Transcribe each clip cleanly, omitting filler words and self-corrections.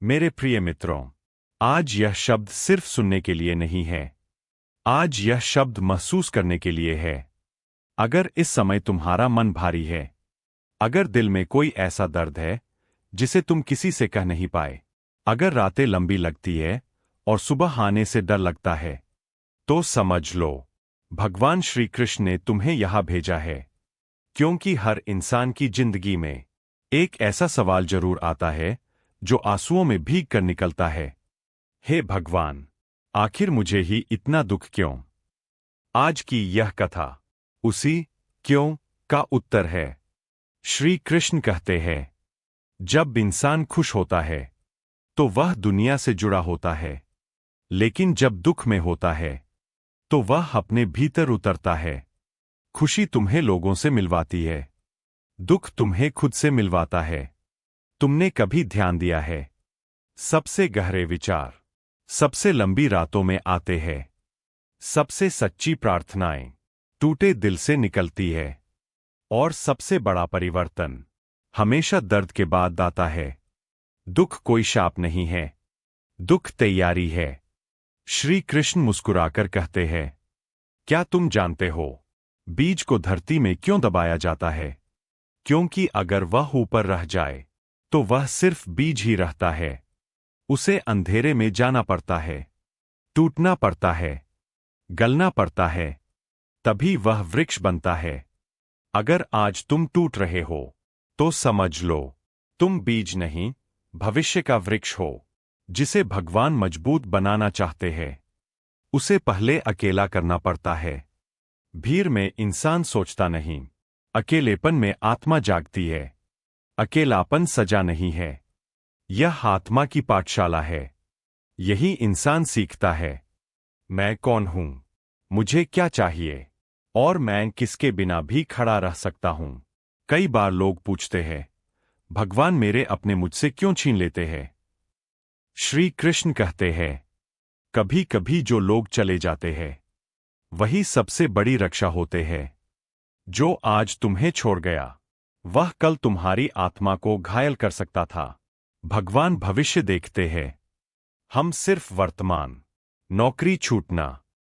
मेरे प्रिय मित्रों, आज यह शब्द सिर्फ सुनने के लिए नहीं है। आज यह शब्द महसूस करने के लिए है। अगर इस समय तुम्हारा मन भारी है, अगर दिल में कोई ऐसा दर्द है जिसे तुम किसी से कह नहीं पाए, अगर रातें लंबी लगती है और सुबह आने से डर लगता है, तो समझ लो, भगवान श्री कृष्ण ने तुम्हें यहां भेजा है। क्योंकि हर इंसान की जिंदगी में एक ऐसा सवाल जरूर आता है जो आंसुओं में भीग कर निकलता है। हे भगवान, आखिर मुझे ही इतना दुख क्यों? आज की यह कथा उसी क्यों का उत्तर है। श्री कृष्ण कहते हैं, जब इंसान खुश होता है तो वह दुनिया से जुड़ा होता है, लेकिन जब दुख में होता है तो वह अपने भीतर उतरता है। खुशी तुम्हें लोगों से मिलवाती है, दुख तुम्हें खुद से मिलवाता है। तुमने कभी ध्यान दिया है, सबसे गहरे विचार सबसे लंबी रातों में आते हैं। सबसे सच्ची प्रार्थनाएं टूटे दिल से निकलती है। और सबसे बड़ा परिवर्तन हमेशा दर्द के बाद आता है। दुख कोई शाप नहीं है, दुख तैयारी है। श्री कृष्ण मुस्कुराकर कहते हैं, क्या तुम जानते हो बीज को धरती में क्यों दबाया जाता है? क्योंकि अगर वह ऊपर रह जाए तो वह सिर्फ बीज ही रहता है। उसे अंधेरे में जाना पड़ता है, टूटना पड़ता है, गलना पड़ता है, तभी वह वृक्ष बनता है। अगर आज तुम टूट रहे हो तो समझ लो, तुम बीज नहीं, भविष्य का वृक्ष हो, जिसे भगवान मजबूत बनाना चाहते हैं। उसे पहले अकेला करना पड़ता है। भीड़ में इंसान सोचता नहीं, अकेलेपन में आत्मा जागती है। अकेलापन सजा नहीं है, यह आत्मा की पाठशाला है। यही इंसान सीखता है, मैं कौन हूं, मुझे क्या चाहिए, और मैं किसके बिना भी खड़ा रह सकता हूं। कई बार लोग पूछते हैं, भगवान मेरे अपने मुझसे क्यों छीन लेते हैं? श्री कृष्ण कहते हैं, कभी कभी जो लोग चले जाते हैं वही सबसे बड़ी रक्षा होते हैं। जो आज तुम्हें छोड़ गया वह कल तुम्हारी आत्मा को घायल कर सकता था। भगवान भविष्य देखते हैं, हम सिर्फ वर्तमान। नौकरी छूटना,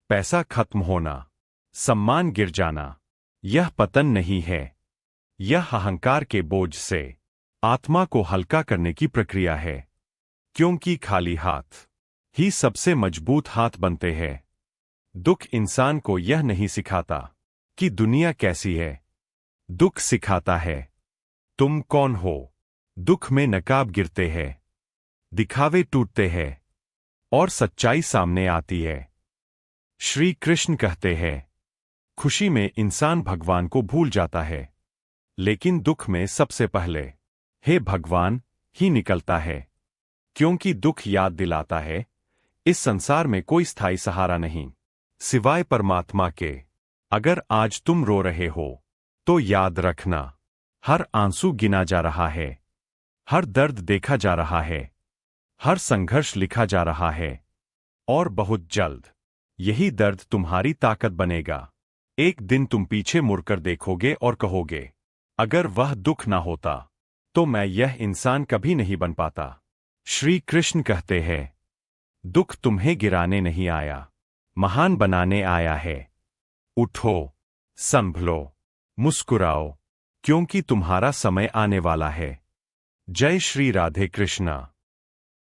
पैसा खत्म होना, सम्मान गिर जाना, यह पतन नहीं है, यह अहंकार के बोझ से आत्मा को हल्का करने की प्रक्रिया है। क्योंकि खाली हाथ ही सबसे मजबूत हाथ बनते हैं। दुख इंसान को यह नहीं सिखाता कि दुनिया कैसी है, दुख सिखाता है तुम कौन हो। दुख में नकाब गिरते हैं, दिखावे टूटते हैं और सच्चाई सामने आती है। श्री कृष्ण कहते हैं, खुशी में इंसान भगवान को भूल जाता है, लेकिन दुख में सबसे पहले हे भगवान ही निकलता है। क्योंकि दुख याद दिलाता है, इस संसार में कोई स्थायी सहारा नहीं सिवाय परमात्मा के। अगर आज तुम रो रहे हो तो याद रखना, हर आंसू गिना जा रहा है, हर दर्द देखा जा रहा है, हर संघर्ष लिखा जा रहा है, और बहुत जल्द यही दर्द तुम्हारी ताकत बनेगा। एक दिन तुम पीछे मुड़कर देखोगे और कहोगे, अगर वह दुख ना होता तो मैं यह इंसान कभी नहीं बन पाता। श्री कृष्ण कहते हैं, दुख तुम्हें गिराने नहीं आया, महान बनाने आया है। उठो, संभलो, मुस्कुराओ, क्योंकि तुम्हारा समय आने वाला है। जय श्री राधे कृष्णा।